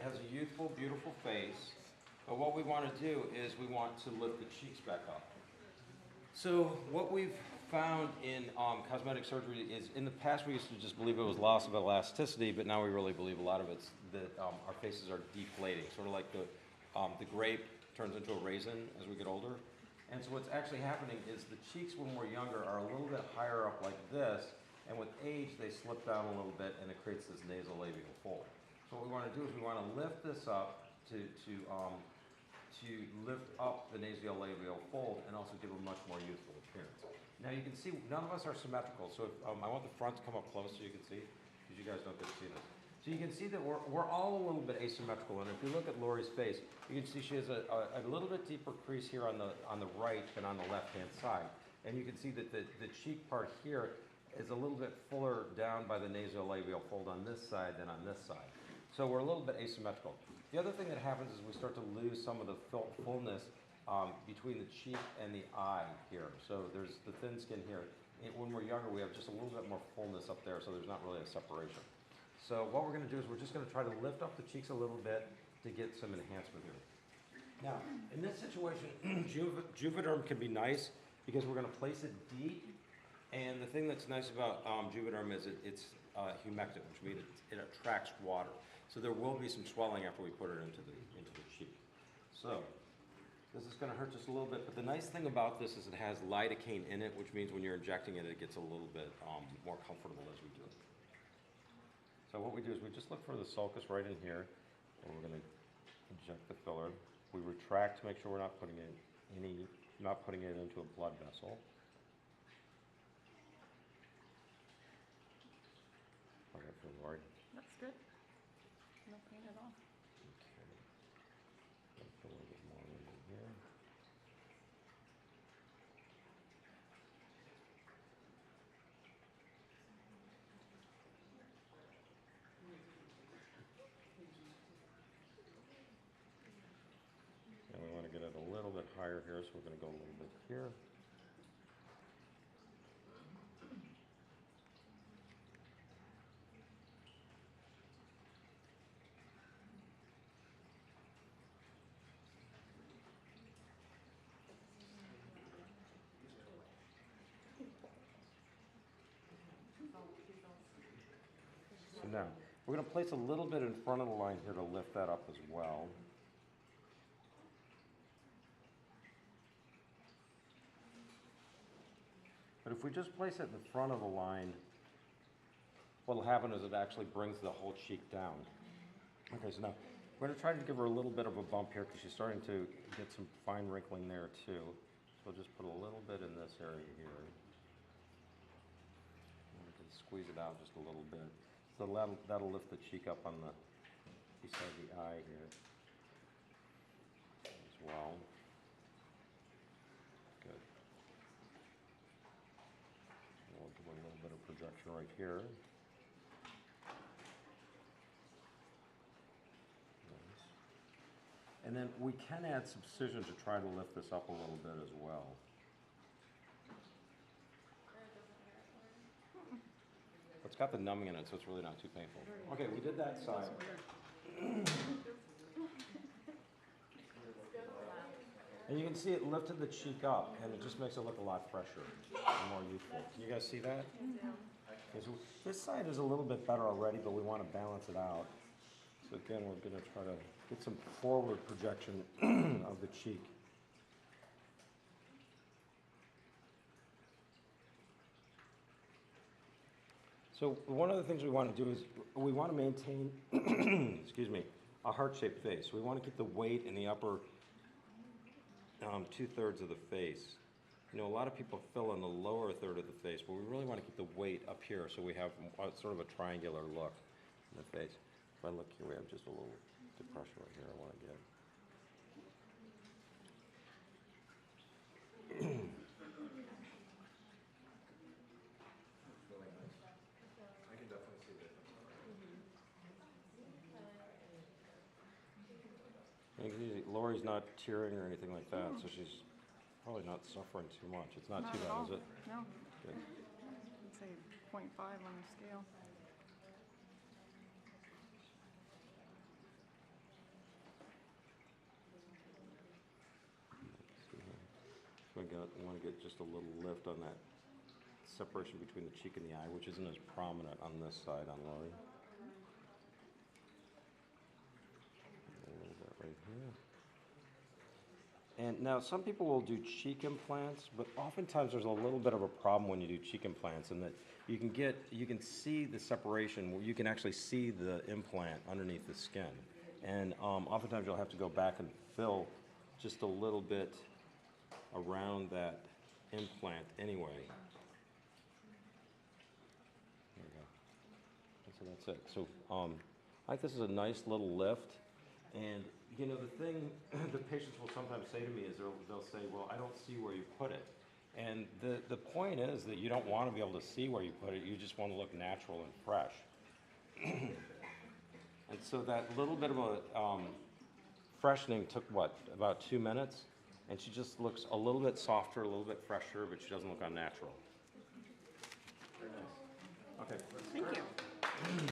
has a youthful, beautiful face, but what we want to do is we want to lift the cheeks back up. So what we've found in cosmetic surgery is, in the past we used to just believe it was loss of elasticity, but now we really believe a lot of it's that our faces are deflating, sort of like the grape turns into a raisin as we get older. And so what's actually happening is the cheeks when we're younger are a little bit higher up like this, and with age they slip down a little bit and it creates this nasal labial fold. So what we want to do is we want to lift this up to lift up the nasal labial fold and also give a much more youthful appearance. Now you can see none of us are symmetrical, so if, I want the front to come up close so you can see, because you guys don't get to see this. So you can see that we're all a little bit asymmetrical, and if you look at Lori's face, you can see she has a little bit deeper crease here on the right than on the left-hand side. And you can see that the cheek part here is a little bit fuller down by the nasolabial fold on this side than on this side. So we're a little bit asymmetrical. The other thing that happens is we start to lose some of the fullness between the cheek and the eye here. So there's the thin skin here. When we're younger, we have just a little bit more fullness up there, so there's not really a separation. So what we're going to do is we're just going to try to lift up the cheeks a little bit to get some enhancement here. Now, in this situation, Juvederm can be nice because we're going to place it deep. And the thing that's nice about Juvederm is it's humectant, which means it attracts water. So there will be some swelling after we put it into the cheek. So this is going to hurt just a little bit, but the nice thing about this is it has lidocaine in it, which means when you're injecting it, it gets a little bit more comfortable as we do it. So what we do is we just look for the sulcus right in here, and we're going to inject the filler. We retract to make sure we're not putting it into a blood vessel. Okay, for Lord. That's good. No pain at all. Okay. Put a little bit more in here. And we want to get it a little bit higher here, so we're going to go a little bit here. So now, we're going to place a little bit in front of the line here to lift that up as well. But if we just place it in the front of the line, what will happen is it actually brings the whole cheek down. Okay, so now we're going to try to give her a little bit of a bump here because she's starting to get some fine wrinkling there too. So we'll just put a little bit in this area here. And we can squeeze it out just a little bit. So that'll lift the cheek up on the beside the eye here as well. Good. And we'll do a little bit of projection right here. Nice. And then we can add subcision to try to lift this up a little bit as well. It's got the numbing in it, so it's really not too painful. Okay, we did that side. And you can see it lifted the cheek up, and it just makes it look a lot fresher and more youthful. Can you guys see that? Okay, so this side is a little bit better already, but we want to balance it out. So again, we're going to try to get some forward projection of the cheek. So one of the things we want to do is we want to maintain, excuse me, a heart-shaped face. We want to keep the weight in the upper 2/3 of the face. You know, a lot of people fill in the lower third of the face, but we really want to keep the weight up here so we have sort of a triangular look in the face. If I look here, we have just a little depression right here I want to get. I can definitely see that. Lori's not tearing or anything like that, so she's probably not suffering too much. It's not too bad, is it? No. Good. I'd say 0.5 on the scale. You want to get just a little lift on that separation between the cheek and the eye, which isn't as prominent on this side on Lori. A little bit right here. And now some people will do cheek implants, but oftentimes there's a little bit of a problem when you do cheek implants in that you can see the separation, where you can actually see the implant underneath the skin. And oftentimes you'll have to go back and fill just a little bit around that implant anyway. There we go. So that's it. So I think this is a nice little lift. And you know, the thing the patients will sometimes say to me is they'll say, well, I don't see where you put it. And the point is that you don't want to be able to see where you put it. You just want to look natural and fresh. And so that little bit of a freshening took, what, about 2 minutes? And she just looks a little bit softer, a little bit fresher, but she doesn't look unnatural.